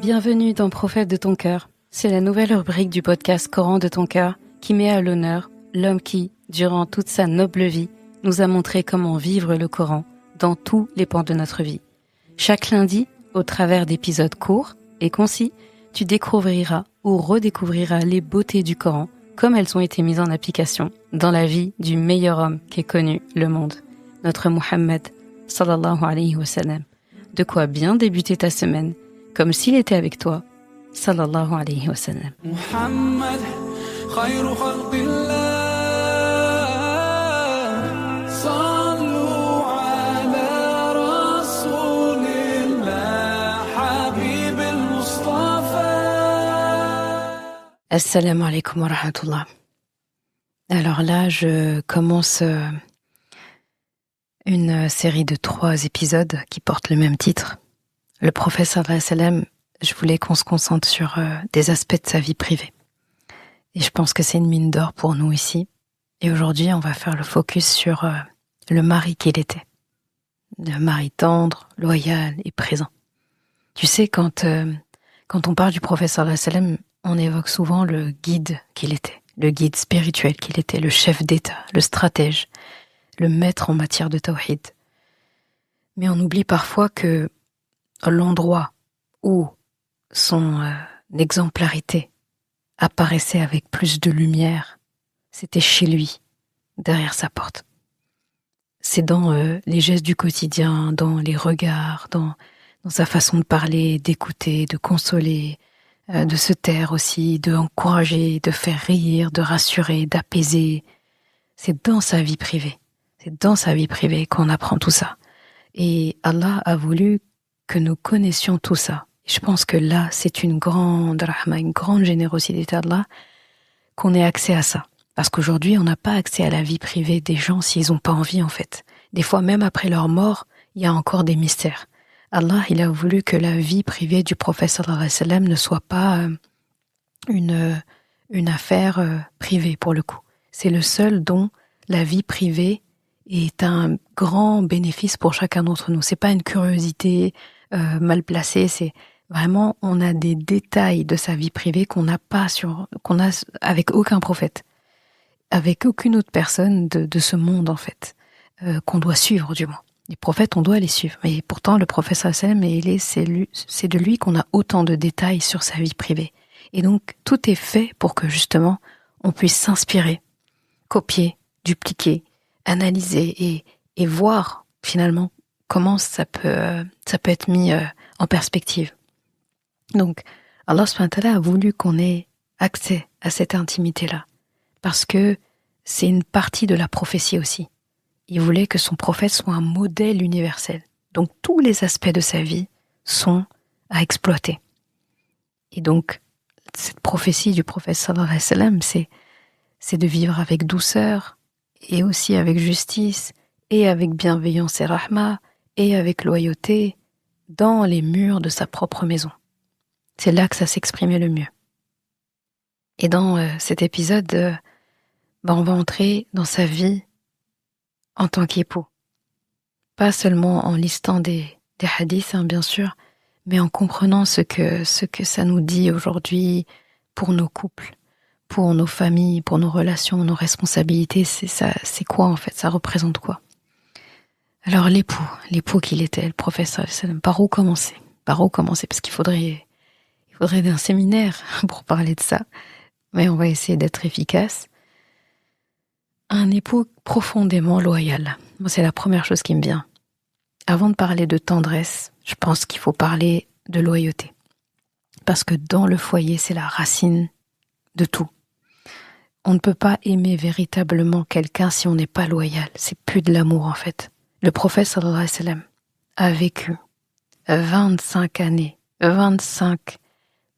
Bienvenue dans Prophète de ton cœur. C'est la nouvelle rubrique du podcast Coran de ton cœur qui met à l'honneur l'homme qui, durant toute sa noble vie, nous a montré comment vivre le Coran dans tous les pans de notre vie. Chaque lundi, au travers d'épisodes courts et concis, tu découvriras ou redécouvriras les beautés du Coran comme elles ont été mises en application dans la vie du meilleur homme qu'ait connu le monde, notre Muhammad sallallahu alayhi wa sallam. De quoi bien débuter ta semaine, comme s'il était avec toi, sallallahu alayhi wa sallam. Muhammad, khayru khalqillah, sallu ala rasulillah, habib al-Mustafa. Assalamu alaikum wa rahmatullah. Alors là, je commence une série de 3 épisodes qui portent le même titre. Le prophète sallallahu alayhi wa sallam, je voulais qu'on se concentre sur des aspects de sa vie privée. Et je pense que c'est une mine d'or pour nous ici. Et aujourd'hui, on va faire le focus sur le mari qu'il était. Le mari tendre, loyal et présent. Tu sais, quand on parle du prophète sallallahu alayhi wa sallam, on évoque souvent le guide qu'il était, le guide spirituel qu'il était, le chef d'État, le stratège, le maître en matière de tawhid. Mais on oublie parfois que l'endroit où son exemplarité apparaissait avec plus de lumière, c'était chez lui, derrière sa porte. C'est dans les gestes du quotidien, dans les regards, dans sa façon de parler, d'écouter, de consoler, de se taire aussi, de encourager, de faire rire, de rassurer, d'apaiser. C'est dans sa vie privée. C'est dans sa vie privée qu'on apprend tout ça. Et Allah a voulu que nous connaissions tout ça. Et je pense que là, c'est une grande rahma, une grande générosité d'Allah qu'on ait accès à ça. Parce qu'aujourd'hui, on n'a pas accès à la vie privée des gens s'ils n'ont pas envie, en fait. Des fois, même après leur mort, il y a encore des mystères. Allah, il a voulu que la vie privée du prophète sallallahu alayhi wa sallam ne soit pas une affaire privée, pour le coup. C'est le seul dont la vie privée est un grand bénéfice pour chacun d'entre nous. C'est pas une curiosité mal placée, c'est vraiment, on a des détails de sa vie privée qu'on a avec aucun prophète, avec aucune autre personne de ce monde, en fait, qu'on doit suivre, du moins. Les prophètes, on doit les suivre. Mais pourtant, le prophète sallallahu alayhi wa sallam, c'est de lui qu'on a autant de détails sur sa vie privée. Et donc, tout est fait pour que, justement, on puisse s'inspirer, copier, dupliquer, analyser et voir finalement comment ça peut être mis en perspective. Donc, Allah subhanahu wa ta'ala a voulu qu'on ait accès à cette intimité-là, parce que c'est une partie de la prophétie aussi. Il voulait que son prophète soit un modèle universel. Donc, tous les aspects de sa vie sont à exploiter. Et donc, cette prophétie du prophète sallallahu alayhi wa sallam, c'est de vivre avec douceur, et aussi avec justice, et avec bienveillance et rahma, et avec loyauté, dans les murs de sa propre maison. C'est là que ça s'exprimait le mieux. Et dans cet épisode, on va entrer dans sa vie en tant qu'époux. Pas seulement en listant des hadiths, bien sûr, mais en comprenant ce que ça nous dit aujourd'hui pour nos couples, pour nos familles, pour nos relations, nos responsabilités. C'est quoi en fait? Ça représente quoi? Alors l'époux qu'il était, le prophète sallallahu alayhi wa sallam, par où commencer? Parce qu'il faudrait un séminaire pour parler de ça, mais on va essayer d'être efficace. Un époux profondément loyal. Moi, c'est la première chose qui me vient. Avant de parler de tendresse, je pense qu'il faut parler de loyauté. Parce que dans le foyer, c'est la racine de tout. On ne peut pas aimer véritablement quelqu'un si on n'est pas loyal. C'est plus de l'amour, en fait. Le prophète sallallahu alayhi wa sallam a vécu 25 années, 25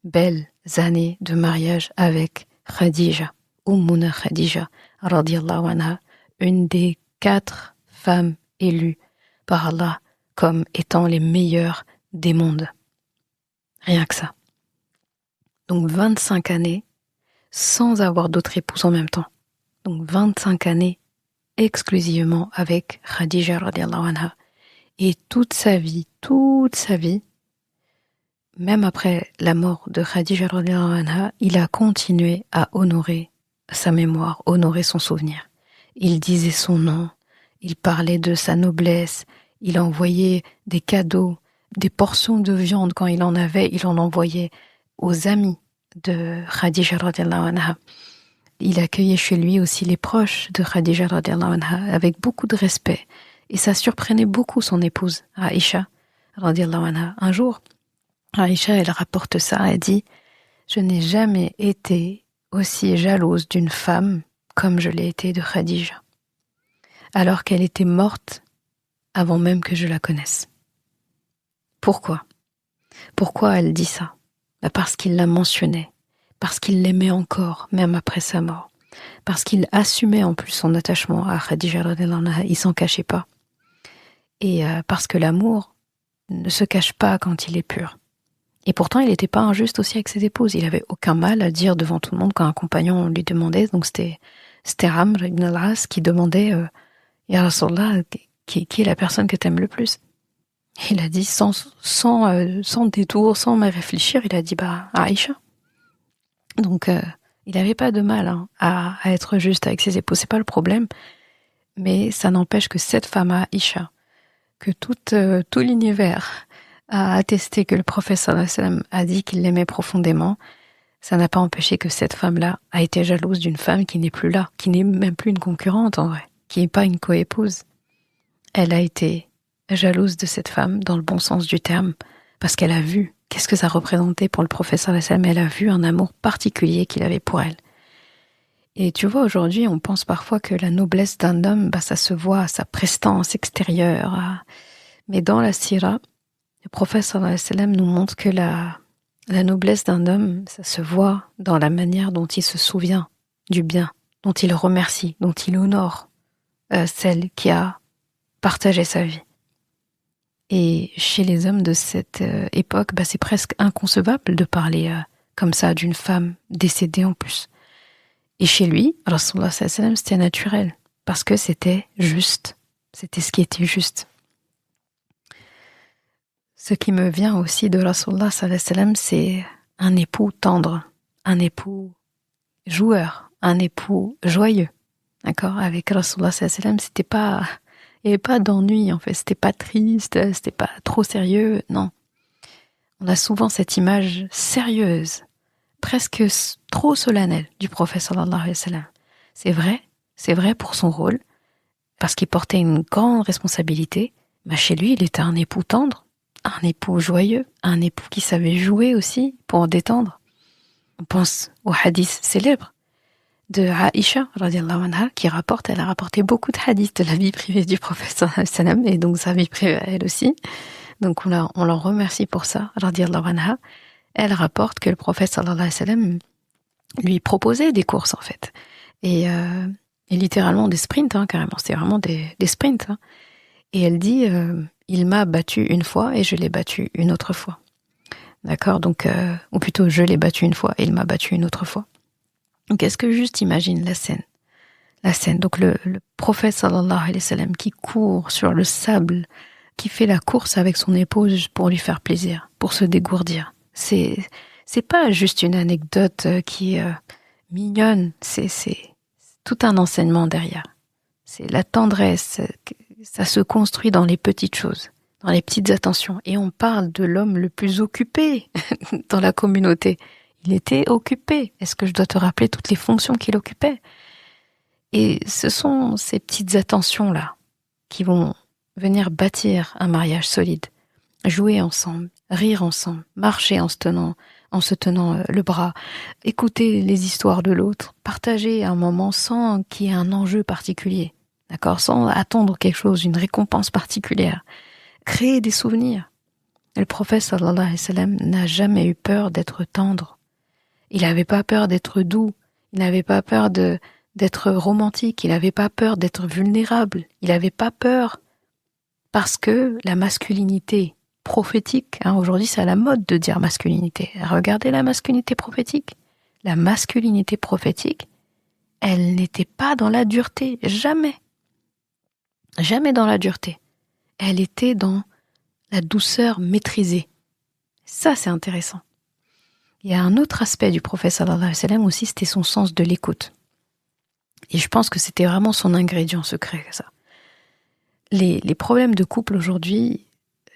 belles années de mariage avec Khadija, Ummuna Khadija, radiyallahu anha, une des 4 femmes élues par Allah comme étant les meilleures des mondes. Rien que ça. Donc 25 années sans avoir d'autres épouses en même temps. Donc 25 années exclusivement avec Khadija radiyallahu anha. Et toute sa vie, toute sa vie, même après la mort de Khadija radhiyallahu anha, il a continué à honorer sa mémoire, honorer son souvenir. Il disait son nom, il parlait de sa noblesse, il envoyait des cadeaux, des portions de viande quand il en avait, il en envoyait aux amis de Khadija radhiyallahu anha. Il accueillait chez lui aussi les proches de Khadija radhiyallahu anha avec beaucoup de respect. Et ça surprenait beaucoup son épouse, Aïcha radhiyallahu anha. Un jour, Aïcha, elle rapporte ça, elle dit « Je n'ai jamais été aussi jalouse d'une femme comme je l'ai été de Khadija, alors qu'elle était morte avant même que je la connaisse. » Pourquoi ? Pourquoi elle dit ça ? Parce qu'il la mentionnait, parce qu'il l'aimait encore, même après sa mort, parce qu'il assumait en plus son attachement à Khadija radhiyallahu anha, il s'en cachait pas. Et parce que l'amour ne se cache pas quand il est pur. Et pourtant, il n'était pas injuste aussi avec ses épouses. Il avait aucun mal à dire devant tout le monde quand un compagnon lui demandait, donc c'était Amr ibn al-As qui demandait Ya Rasulallah, qui est la personne que t'aimes le plus ? Il a dit sans détour, sans me réfléchir, il a dit Aïcha. Donc il n'avait pas de mal à être juste avec ses épouses, c'est pas le problème. Mais ça n'empêche que cette femme Aïcha, que tout l'univers a attesté que le prophète sallallahu alayhi wa sallam a dit qu'il l'aimait profondément, ça n'a pas empêché que cette femme-là a été jalouse d'une femme qui n'est plus là, qui n'est même plus une concurrente en vrai, qui n'est pas une coépouse. Elle a été jalouse de cette femme dans le bon sens du terme, parce qu'elle a vu qu'est-ce que ça représentait pour le prophète sallallahu alayhi wa sallam, elle a vu un amour particulier qu'il avait pour elle. Et tu vois, aujourd'hui, on pense parfois que la noblesse d'un homme, ça se voit à sa prestance extérieure. Mais dans la sira, le prophète sallallahu alayhi wa sallam nous montre que la noblesse d'un homme, ça se voit dans la manière dont il se souvient du bien, dont il remercie, dont il honore celle qui a partagé sa vie. Et chez les hommes de cette époque, c'est presque inconcevable de parler comme ça d'une femme décédée en plus. Et chez lui, Rasulullah sallallahu alayhi wa sallam, c'était naturel, parce que c'était juste, c'était ce qui était juste. Ce qui me vient aussi de Rasulullah sallallahu alayhi wa sallam, c'est un époux tendre, un époux joueur, un époux joyeux. D'accord ? Avec Rasulullah sallallahu alayhi wa sallam, il n'y avait pas d'ennui en fait, c'était pas triste, c'était pas trop sérieux, non. On a souvent cette image sérieuse, presque trop solennelle du prophète sallallahu alayhi wa sallam. C'est vrai pour son rôle, parce qu'il portait une grande responsabilité, mais chez lui, il était un époux tendre, un époux joyeux, un époux qui savait jouer aussi pour détendre. On pense au hadith célèbre de Aïcha radhiyallahu anha qui elle a rapporté beaucoup de hadiths de la vie privée du prophète sallallahu alayhi wa sallam et donc sa vie privée elle aussi. Donc on l'en remercie pour ça radhiyallahu anha. Elle rapporte que le prophète sallallahu alayhi wa sallam lui proposait des courses en fait et littéralement des sprints carrément, c'était vraiment des sprints. Et elle dit il m'a battu une fois et je l'ai battu une autre fois. D'accord, donc ou plutôt je l'ai battu une fois et il m'a battu une autre fois. Donc est-ce que juste imagine la scène, donc le prophète sallallahu alayhi wa sallam qui court sur le sable, qui fait la course avec son épouse pour lui faire plaisir, pour se dégourdir. C'est pas juste une anecdote qui est mignonne, c'est tout un enseignement derrière. C'est la tendresse, ça se construit dans les petites choses, dans les petites attentions. Et on parle de l'homme le plus occupé dans la communauté. Il était occupé. Est-ce que je dois te rappeler toutes les fonctions qu'il occupait ? Et ce sont ces petites attentions-là qui vont venir bâtir un mariage solide. Jouer ensemble, rire ensemble, marcher en se tenant le bras, écouter les histoires de l'autre, partager un moment sans qu'il y ait un enjeu particulier, d'accord, sans attendre quelque chose, une récompense particulière. Créer des souvenirs. Le prophète sallallahu alayhi wa sallam n'a jamais eu peur d'être tendre. Il n'avait pas peur d'être doux, il n'avait pas peur d'être romantique, il n'avait pas peur d'être vulnérable, il n'avait pas peur parce que la masculinité prophétique, aujourd'hui c'est à la mode de dire masculinité, regardez la masculinité prophétique. La masculinité prophétique, elle n'était pas dans la dureté, jamais dans la dureté. Elle était dans la douceur maîtrisée. Ça, c'est intéressant. Il y a un autre aspect du prophète sallallahu alayhi wa sallam aussi, c'était son sens de l'écoute. Et je pense que c'était vraiment son ingrédient secret, ça. Les problèmes de couple aujourd'hui,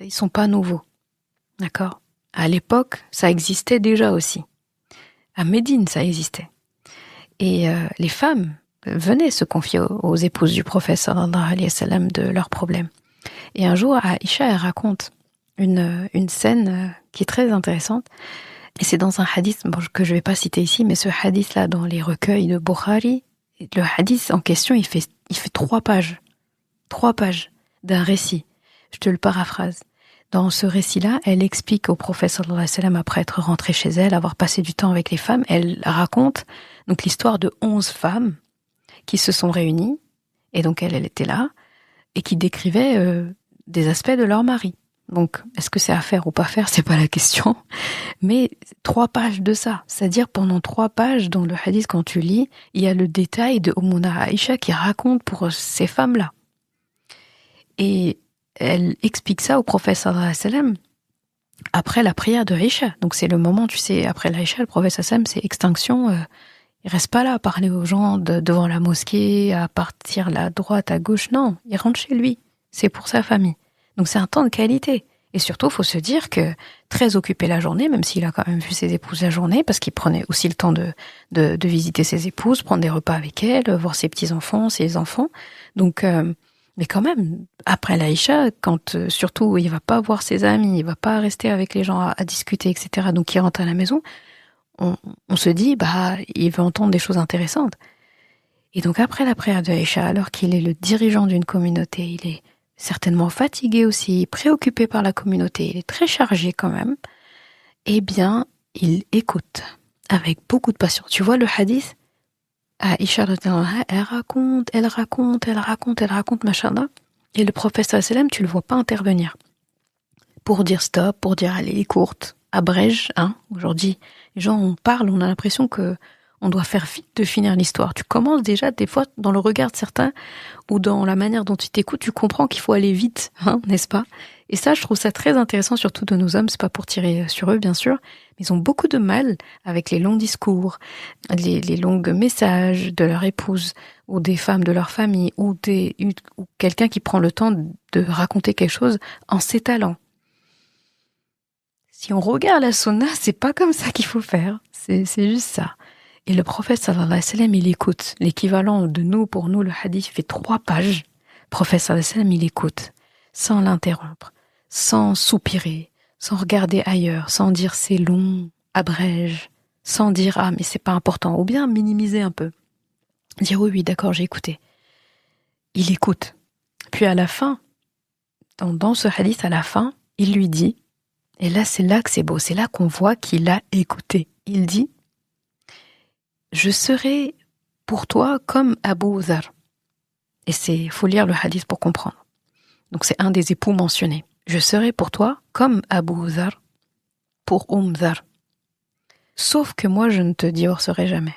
ils sont pas nouveaux. D'accord ? À l'époque, ça existait déjà aussi. À Médine, ça existait. Et les femmes venaient se confier aux épouses du prophète sallallahu alayhi wa sallam de leurs problèmes. Et un jour, Aïcha, elle raconte une scène qui est très intéressante. Et c'est dans un hadith que je ne vais pas citer ici, mais ce hadith-là, dans les recueils de Bukhari, le hadith en question, il fait 3 pages. 3 pages d'un récit. Je te le paraphrase. Dans ce récit-là, elle explique au prophète sallallahu alayhi wa sallam, après être rentrée chez elle, avoir passé du temps avec les femmes, elle raconte donc l'histoire de 11 femmes qui se sont réunies, et donc elle était là, et qui décrivaient des aspects de leur mari. Donc, est-ce que c'est à faire ou pas faire, c'est pas la question. Mais 3 pages de ça. C'est-à-dire, pendant 3 pages, dans le hadith, quand tu lis, il y a le détail de Ummuna Aïcha qui raconte pour ces femmes-là. Et elle explique ça au prophète sallallahu alayhi wa sallam après la prière de Aïcha. Donc, c'est le moment, tu sais, après l'Aïcha, le prophète sallallahu alayhi wa sallam, c'est extinction. Il reste pas là à parler aux gens devant la mosquée, à partir là, à droite, à gauche. Non, il rentre chez lui. C'est pour sa famille. Donc c'est un temps de qualité. Et surtout, il faut se dire que très occupé la journée, même s'il a quand même vu ses épouses la journée, parce qu'il prenait aussi le temps de visiter ses épouses, prendre des repas avec elles, voir ses petits-enfants, ses enfants. Donc, mais quand même, après l'Aïcha, quand surtout il va pas voir ses amis, il va pas rester avec les gens à discuter, etc. Donc il rentre à la maison, on se dit, il veut entendre des choses intéressantes. Et donc après la prière de Aïcha, alors qu'il est le dirigeant d'une communauté, il est certainement fatigué aussi, préoccupé par la communauté, il est très chargé quand même, eh bien, il écoute avec beaucoup de patience. Tu vois le hadith, Aïcha, elle raconte, machallah, et le prophète sallallahu alayhi wa sallam, tu le vois pas intervenir. Pour dire stop, pour dire allez, est courte, abrège, Aujourd'hui, les gens, on parle, on a l'impression que on doit faire vite de finir l'histoire. Tu commences déjà, des fois, dans le regard de certains, ou dans la manière dont tu t'écoutes, tu comprends qu'il faut aller vite, n'est-ce pas ? Et ça, je trouve ça très intéressant, surtout de nos hommes, c'est pas pour tirer sur eux, bien sûr, mais ils ont beaucoup de mal avec les longs discours, les longs messages de leur épouse, ou des femmes de leur famille, ou quelqu'un qui prend le temps de raconter quelque chose en s'étalant. Si on regarde la sunna, c'est pas comme ça qu'il faut faire, c'est juste ça. Et le prophète sallallahu alayhi wa sallam, il écoute. L'équivalent de nous, pour nous, le hadith fait 3 pages. Le prophète sallallahu alayhi wa sallam, il écoute, sans l'interrompre, sans soupirer, sans regarder ailleurs, sans dire c'est long, abrège, sans dire mais c'est pas important, ou bien minimiser un peu. Dire oui, d'accord, j'ai écouté. Il écoute. Puis à la fin, dans ce hadith, à la fin, il lui dit, et là c'est là que c'est beau, c'est là qu'on voit qu'il a écouté. Il dit, je serai pour toi comme Abu Dhar. Et faut lire le hadith pour comprendre. Donc c'est un des époux mentionnés. Je serai pour toi comme Abu Dhar pour Dhar. Sauf que moi, je ne te divorcerai jamais.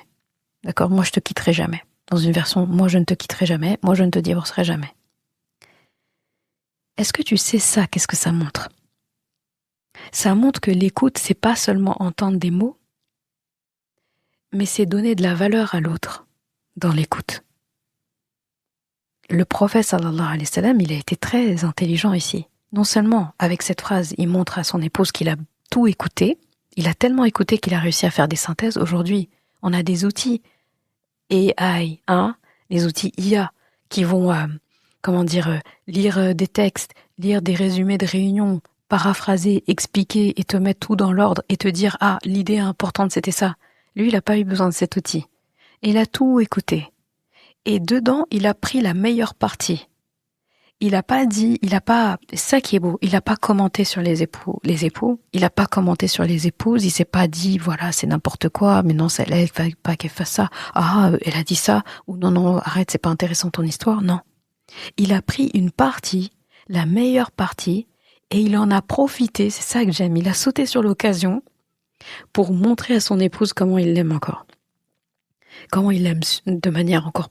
D'accord ? Moi, je te quitterai jamais. Dans une version, moi, je ne te quitterai jamais. Moi, je ne te divorcerai jamais. Est-ce que tu sais ça ? Qu'est-ce que ça montre ? Ça montre que l'écoute, c'est pas seulement entendre des mots, mais c'est donner de la valeur à l'autre dans l'écoute. Le prophète sallallahu alayhi wa sallam, il a été très intelligent ici. Non seulement avec cette phrase, il montre à son épouse qu'il a tout écouté, il a tellement écouté qu'il a réussi à faire des synthèses. Aujourd'hui, on a des outils AI, les outils IA qui vont, lire des textes, lire des résumés de réunions, paraphraser, expliquer et te mettre tout dans l'ordre et te dire l'idée importante c'était ça. Lui, il n'a pas eu besoin de cet outil. Il a tout écouté. Et dedans, il a pris la meilleure partie. C'est ça qui est beau, il n'a pas commenté sur les époux, il n'a pas commenté sur les épouses, il s'est pas dit, voilà, c'est n'importe quoi, mais non, elle ne fallait pas qu'elle fasse ça, elle a dit ça, ou non, arrête, c'est pas intéressant ton histoire, non. Il a pris une partie, la meilleure partie, et il en a profité, c'est ça que j'aime, il a sauté sur l'occasion pour montrer à son épouse comment il l'aime encore. Comment il l'aime de manière encore,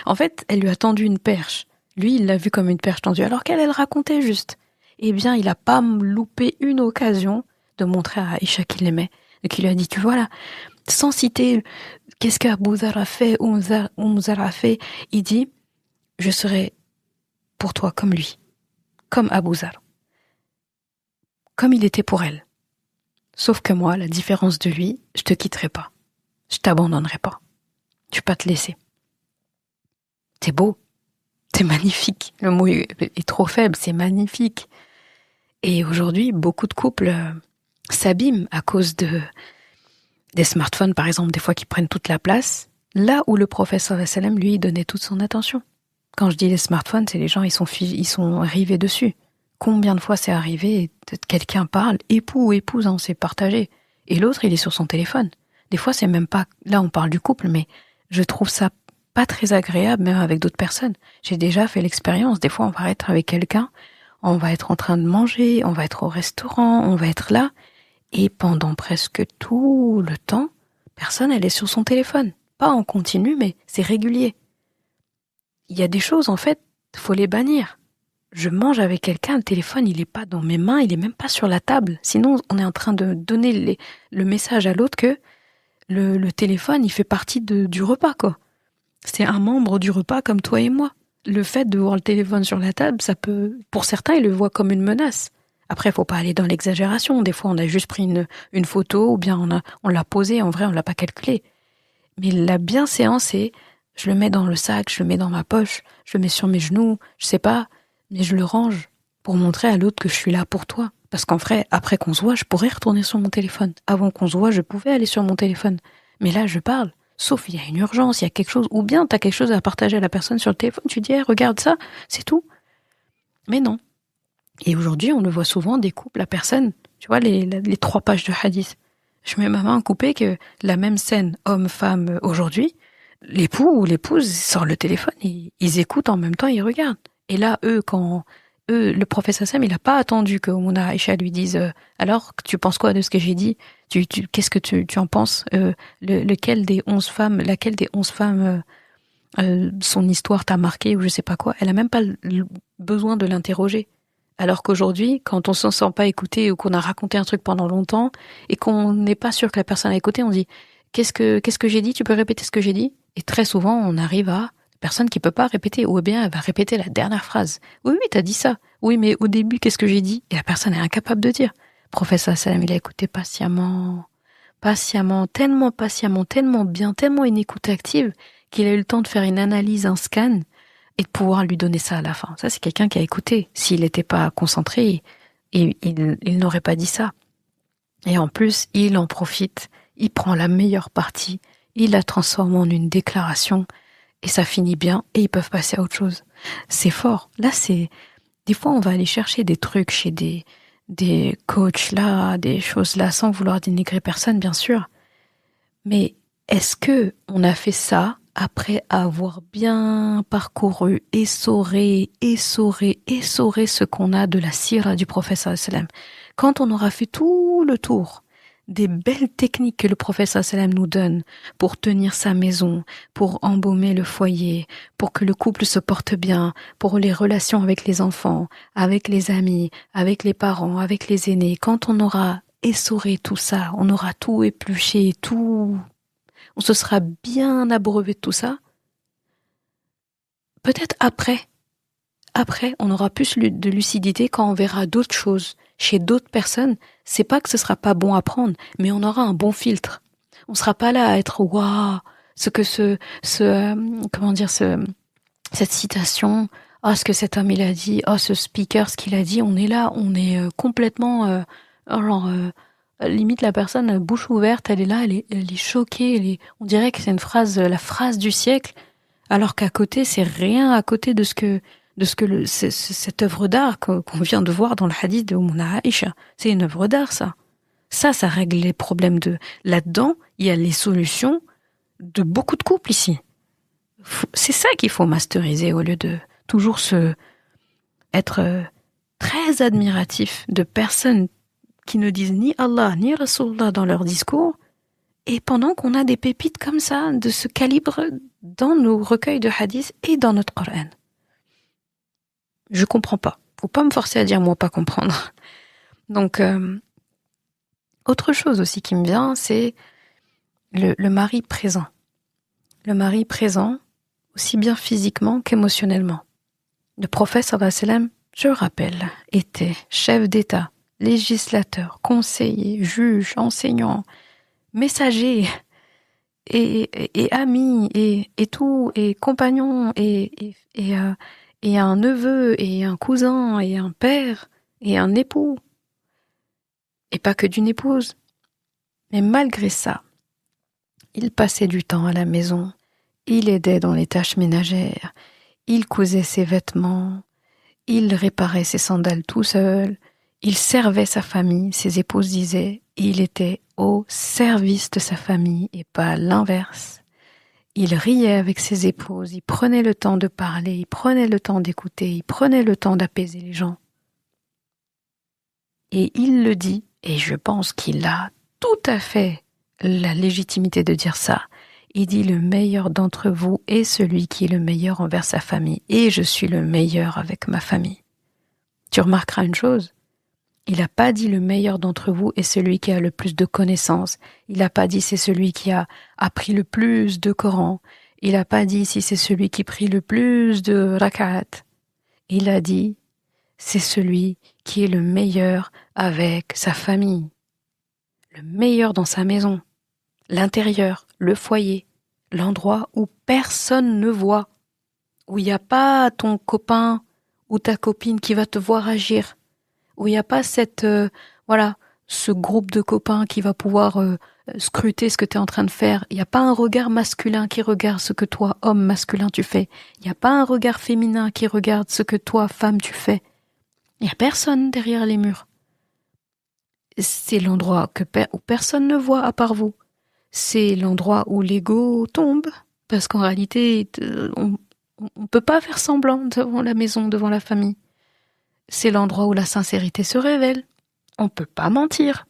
en fait, elle lui a tendu une perche. Lui, il l'a vu comme une perche tendue, alors qu'elle racontait juste. eh bien, il n'a pas loupé une occasion de montrer à Aïcha qu'il l'aimait. Et qu'il lui a dit, tu vois là, sans citer qu'est-ce qu'Abou Zar a fait, Oum Zar a fait, il dit, je serai pour toi comme lui, comme Abou Zar, comme il était pour elle. Sauf que moi, la différence de lui, je te quitterai pas, je t'abandonnerai pas, je vais pas te laisser. C'est beau, c'est magnifique. Le mot est trop faible, c'est magnifique. Et aujourd'hui, beaucoup de couples s'abîment à cause des smartphones, par exemple, des fois qui prennent toute la place, là où le prophète sallallahu alayhi wa sallam, lui, donnait toute son attention. Quand je dis les smartphones, c'est les gens, ils sont arrivés dessus. Combien de fois c'est arrivé, quelqu'un parle, époux ou épouse, on s'est partagé, et l'autre, il est sur son téléphone. Des fois, c'est même pas, là on parle du couple, mais je trouve ça pas très agréable, même avec d'autres personnes. J'ai déjà fait l'expérience, des fois on va être avec quelqu'un, on va être en train de manger, on va être au restaurant, on va être là, et pendant presque tout le temps, personne, elle est sur son téléphone. Pas en continu, mais c'est régulier. Il y a des choses, en fait, faut les bannir. Je mange avec quelqu'un, le téléphone, il est pas dans mes mains, il est même pas sur la table. Sinon, on est en train de donner le message à l'autre que le téléphone, il fait partie du repas, quoi. C'est un membre du repas comme toi et moi. Le fait de voir le téléphone sur la table, ça peut, pour certains, ils le voient comme une menace. Après, faut pas aller dans l'exagération. Des fois, on a juste pris une photo, ou bien on l'a posé, en vrai, on l'a pas calculé. Mais la bienséance, c'est, je le mets dans le sac, je le mets dans ma poche, je le mets sur mes genoux, je sais pas, mais je le range pour montrer à l'autre que je suis là pour toi. Parce qu'en vrai, après qu'on se voit, je pourrais retourner sur mon téléphone. Avant qu'on se voit, je pouvais aller sur mon téléphone. Mais là, je parle. Sauf il y a une urgence, il y a quelque chose, ou bien t'as quelque chose à partager à la personne sur le téléphone, tu dis, hey, regarde ça, c'est tout. Mais non. Et aujourd'hui, on le voit souvent, des couples, la personne, tu vois, les 3 pages de hadith. Je mets ma main coupée que la même scène, homme-femme, aujourd'hui, l'époux ou l'épouse sort le téléphone, ils écoutent en même temps, ils regardent. Et là, le professeur Sam, il n'a pas attendu que Mouna Aïcha lui dise alors, tu penses quoi de ce que j'ai dit? Qu'est-ce que tu en penses? Laquelle des 11 femmes son histoire t'a marqué ou je sais pas quoi? Elle a même pas besoin de l'interroger. Alors qu'aujourd'hui, quand on s'en sent pas écouté ou qu'on a raconté un truc pendant longtemps et qu'on n'est pas sûr que la personne a écouté, on dit qu'est-ce que j'ai dit? Tu peux répéter ce que j'ai dit? Et très souvent, on arrive à personne qui peut pas répéter, ou bien elle va répéter la dernière phrase. Oui, t'as dit ça. Oui, mais au début, qu'est-ce que j'ai dit? Et la personne est incapable de dire. Professeur Salam, il a écouté patiemment, tellement bien, tellement une écoute active, qu'il a eu le temps de faire une analyse, un scan, et de pouvoir lui donner ça à la fin. Ça, c'est quelqu'un qui a écouté. S'il n'était pas concentré, il n'aurait pas dit ça. Et en plus, il en profite, il prend la meilleure partie, il la transforme en une déclaration, et ça finit bien, et ils peuvent passer à autre chose. C'est fort. Là, des fois, on va aller chercher des trucs chez des coachs là, des choses là, sans vouloir dénigrer personne, bien sûr. Mais est-ce que on a fait ça après avoir bien parcouru, essoré ce qu'on a de la sira du prophète sallallahu alayhi wa sallam? Quand on aura fait tout le tour des belles techniques que le prophète sallallahu alayhi wa sallam nous donne pour tenir sa maison, pour embaumer le foyer, pour que le couple se porte bien, pour les relations avec les enfants, avec les amis, avec les parents, avec les aînés, quand on aura essoré tout ça, on aura tout épluché, on se sera bien abreuvé de tout ça, peut-être après, on aura plus de lucidité quand on verra d'autres choses chez d'autres personnes. C'est pas que ce sera pas bon à prendre, mais on aura un bon filtre. On sera pas là à être waouh, cette citation, ce que cet homme il a dit, ce speaker ce qu'il a dit, on est là, on est complètement limite la personne bouche ouverte, elle est là, elle est choquée, on dirait que c'est la phrase du siècle, alors qu'à côté c'est rien à côté de ce que cette œuvre d'art qu'on vient de voir dans le hadith de Mouna Aïcha. C'est une œuvre d'art, ça. Ça règle les problèmes là-dedans, il y a les solutions de beaucoup de couples ici. C'est ça qu'il faut masteriser au lieu de toujours être très admiratif de personnes qui ne disent ni Allah ni Rasulullah dans leur discours, et pendant qu'on a des pépites comme ça, de ce calibre dans nos recueils de hadiths et dans notre Coran. Je comprends pas. Faut pas me forcer à dire moi pas comprendre. Donc, autre chose aussi qui me vient, c'est le mari présent. Le mari présent, aussi bien physiquement qu'émotionnellement. Le prophète sallallahu alayhi wa sallam, je le rappelle, était chef d'État, législateur, conseiller, juge, enseignant, messager, et ami, et tout, et compagnon, et un neveu, et un cousin, et un père, et un époux. Et pas que d'une épouse. Mais malgré ça, il passait du temps à la maison, il aidait dans les tâches ménagères, il cousait ses vêtements, il réparait ses sandales tout seul, il servait sa famille, ses épouses disaient, il était au service de sa famille et pas l'inverse. Il riait avec ses épouses, il prenait le temps de parler, il prenait le temps d'écouter, il prenait le temps d'apaiser les gens. Et il le dit, et je pense qu'il a tout à fait la légitimité de dire ça. Il dit le meilleur d'entre vous est celui qui est le meilleur envers sa famille, et je suis le meilleur avec ma famille. Tu remarqueras une chose, il n'a pas dit le meilleur d'entre vous est celui qui a le plus de connaissances, il n'a pas dit c'est celui qui a appris le plus de Coran, il n'a pas dit si c'est celui qui prie le plus de rakat, il a dit c'est celui qui est le meilleur avec sa famille, le meilleur dans sa maison, l'intérieur, le foyer, l'endroit où personne ne voit, où il n'y a pas ton copain ou ta copine qui va te voir agir, où il n'y a pas ce groupe de copains qui va pouvoir scruter ce que tu es en train de faire. Il n'y a pas un regard masculin qui regarde ce que toi, homme masculin, tu fais. Il n'y a pas un regard féminin qui regarde ce que toi, femme, tu fais. Il n'y a personne derrière les murs. C'est l'endroit où personne ne voit à part vous. C'est l'endroit où l'ego tombe, parce qu'en réalité, on peut pas faire semblant devant la maison, devant la famille. C'est l'endroit où la sincérité se révèle. On peut pas mentir.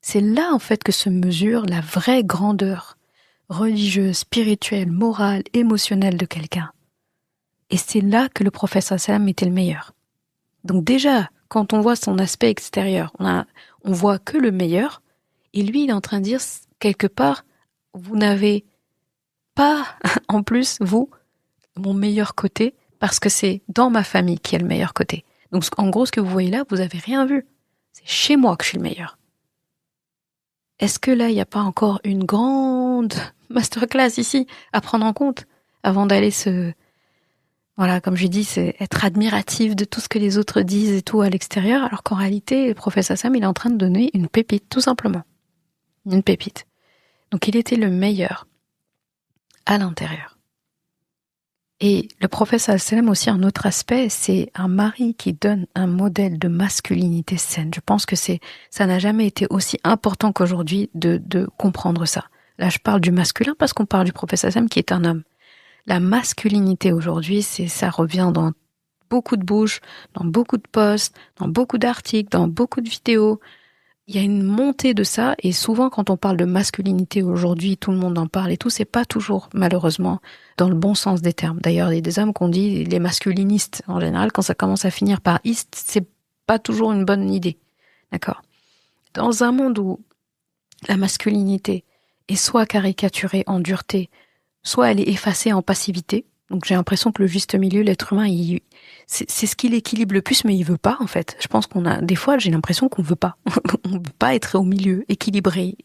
C'est là, en fait, que se mesure la vraie grandeur religieuse, spirituelle, morale, émotionnelle de quelqu'un. Et c'est là que le prophète sallallahu alayhi wa sallam était le meilleur. Donc déjà, quand on voit son aspect extérieur, on voit que le meilleur, et lui, il est en train de dire, quelque part, vous n'avez pas, en plus, vous, mon meilleur côté, parce que c'est dans ma famille qui est le meilleur côté. Donc, en gros, ce que vous voyez là, vous avez rien vu. C'est chez moi que je suis le meilleur. Est-ce que là, il n'y a pas encore une grande masterclass ici à prendre en compte avant d'aller comme je dis, c'est être admiratif de tout ce que les autres disent et tout à l'extérieur, alors qu'en réalité, le professeur Sam, il est en train de donner une pépite, tout simplement. Une pépite. Donc, il était le meilleur à l'intérieur. Et le prophète sallam aussi, un autre aspect, c'est un mari qui donne un modèle de masculinité saine. Je pense que ça n'a jamais été aussi important qu'aujourd'hui de comprendre ça. Là, je parle du masculin parce qu'on parle du prophète sallam qui est un homme. La masculinité aujourd'hui, ça revient dans beaucoup de bouches, dans beaucoup de posts, dans beaucoup d'articles, dans beaucoup de vidéos. Il y a une montée de ça, et souvent quand on parle de masculinité aujourd'hui, tout le monde en parle et tout, c'est pas toujours, malheureusement, dans le bon sens des termes. D'ailleurs, il y a des hommes qu'on dit les masculinistes. En général, quand ça commence à finir par iste, c'est pas toujours une bonne idée. D'accord? Dans un monde où la masculinité est soit caricaturée en dureté, soit elle est effacée en passivité. Donc j'ai l'impression que le juste milieu, l'être humain, c'est ce qui l'équilibre le plus, mais il veut pas, en fait. Je pense des fois, j'ai l'impression qu'on veut pas. On veut pas être au milieu, équilibré.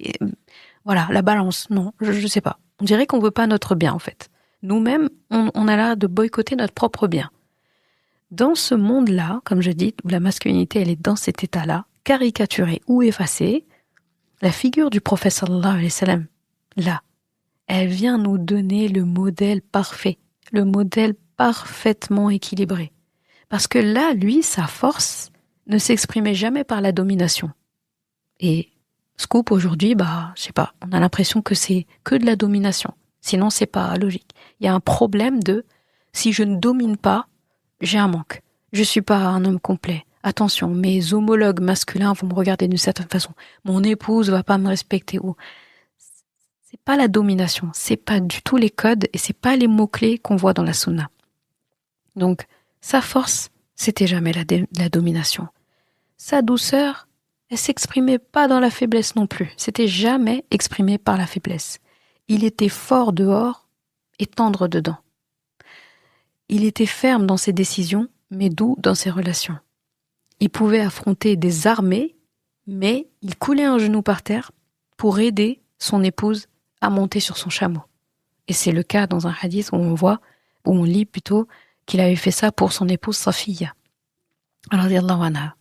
Voilà, la balance. Non, je sais pas. On dirait qu'on veut pas notre bien, en fait. Nous-mêmes, on a l'air de boycotter notre propre bien. Dans ce monde-là, comme je dis, où la masculinité, elle est dans cet état-là, caricaturée ou effacée, la figure du prophète sallallahu alayhi wa sallam, là, elle vient nous donner le modèle parfait, le modèle parfaitement équilibré. Parce que là, lui, sa force ne s'exprimait jamais par la domination. Et scoop aujourd'hui, je sais pas, on a l'impression que c'est que de la domination. Sinon, c'est pas logique. Il y a un problème si je ne domine pas, j'ai un manque. Je suis pas un homme complet. Attention, mes homologues masculins vont me regarder d'une certaine façon. Mon épouse va pas me respecter. C'est pas la domination, c'est pas du tout les codes et c'est pas les mots-clés qu'on voit dans la sunna. Donc, sa force, c'était jamais la domination. Sa douceur, elle s'exprimait pas dans la faiblesse non plus. C'était jamais exprimé par la faiblesse. Il était fort dehors et tendre dedans. Il était ferme dans ses décisions, mais doux dans ses relations. Il pouvait affronter des armées, mais il coulait un genou par terre pour aider son épouse à monter sur son chameau. Et c'est le cas dans un hadith où on lit plutôt qu'il avait fait ça pour son épouse Safiya. Radiyallahu anha.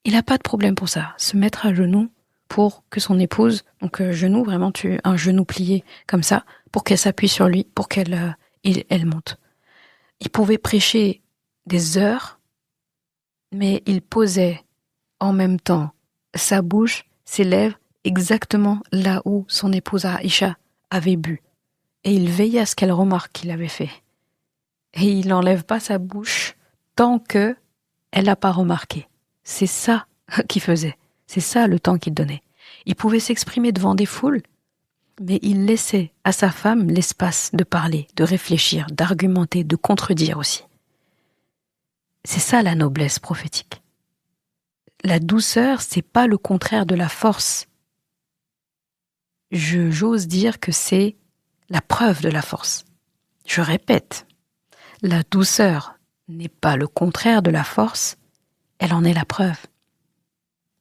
Il n'a pas de problème pour ça, se mettre à genoux pour que son épouse, donc genou, vraiment un genou plié comme ça, pour qu'elle s'appuie sur lui, pour qu'elle monte. Il pouvait prêcher des heures, mais il posait en même temps sa bouche, ses lèvres, exactement là où son épouse Aïcha avait bu. Et il veillait à ce qu'elle remarque qu'il avait fait. Et il n'enlève pas sa bouche tant que elle n'a pas remarqué. C'est ça qu'il faisait. C'est ça le temps qu'il donnait. Il pouvait s'exprimer devant des foules, mais il laissait à sa femme l'espace de parler, de réfléchir, d'argumenter, de contredire aussi. C'est ça la noblesse prophétique. La douceur, c'est pas le contraire de la force. J'ose dire que c'est la preuve de la force. Je répète, la douceur n'est pas le contraire de la force, elle en est la preuve.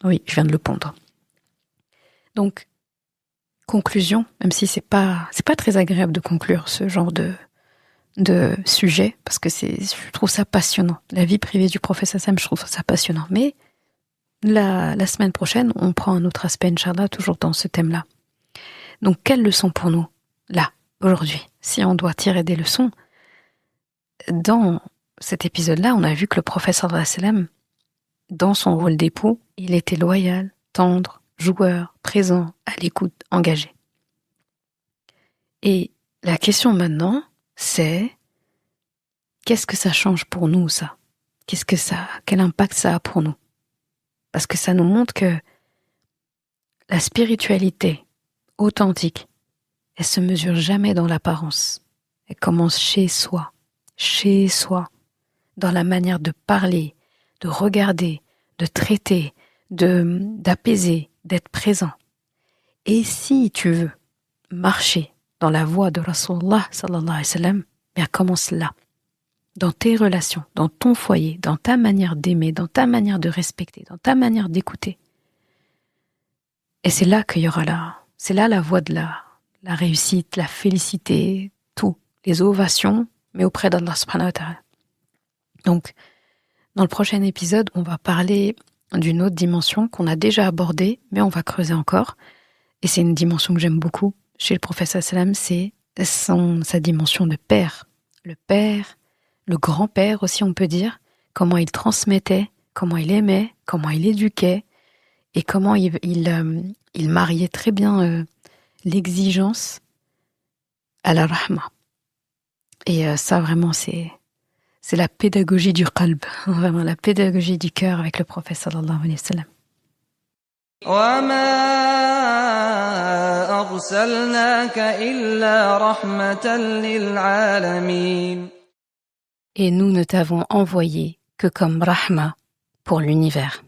Oui, je viens de le pondre. Donc, conclusion, même si c'est pas très agréable de conclure ce genre de sujet, parce que je trouve ça passionnant. La vie privée du prophète Sam, je trouve ça passionnant. Mais la semaine prochaine, on prend un autre aspect, Inch'Allah, toujours dans ce thème-là. Donc, quelles leçons pour nous, là, aujourd'hui? Si on doit tirer des leçons, dans cet épisode-là, on a vu que le prophète sallallahu alayhi wa sallam, dans son rôle d'époux, il était loyal, tendre, joueur, présent, à l'écoute, engagé. Et la question maintenant, c'est qu'est-ce que ça change pour nous, ça? Quel impact ça a pour nous? Parce que ça nous montre que la spiritualité authentique, elle se mesure jamais dans l'apparence. Elle commence chez soi, dans la manière de parler, de regarder, de traiter, d'apaiser, d'être présent. Et si tu veux marcher dans la voie de Rasulullah sallallahu alayhi wa sallam, bien commence là, dans tes relations, dans ton foyer, dans ta manière d'aimer, dans ta manière de respecter, dans ta manière d'écouter. Et c'est là qu'il y aura c'est là la voie de la réussite, la félicité, tout, les ovations, mais auprès d'Allah subhanahu wa ta'ala. Donc, dans le prochain épisode, on va parler d'une autre dimension qu'on a déjà abordée, mais on va creuser encore. Et c'est une dimension que j'aime beaucoup chez le prophète sallam, c'est sa dimension de père. Le père, le grand-père aussi, on peut dire, comment il transmettait, comment il aimait, comment il éduquait, et comment il mariait très bien l'exigence à la rahma. Et ça, vraiment, c'est la pédagogie du qalb, vraiment la pédagogie du cœur avec le prophète sallallahu alayhi wa sallam. وَمَا أَرْسَلْنَاكَ إِلَّا رَحْمَةً لِلْعَالَمِينَ. Et nous ne t'avons envoyé que comme rahma pour l'univers.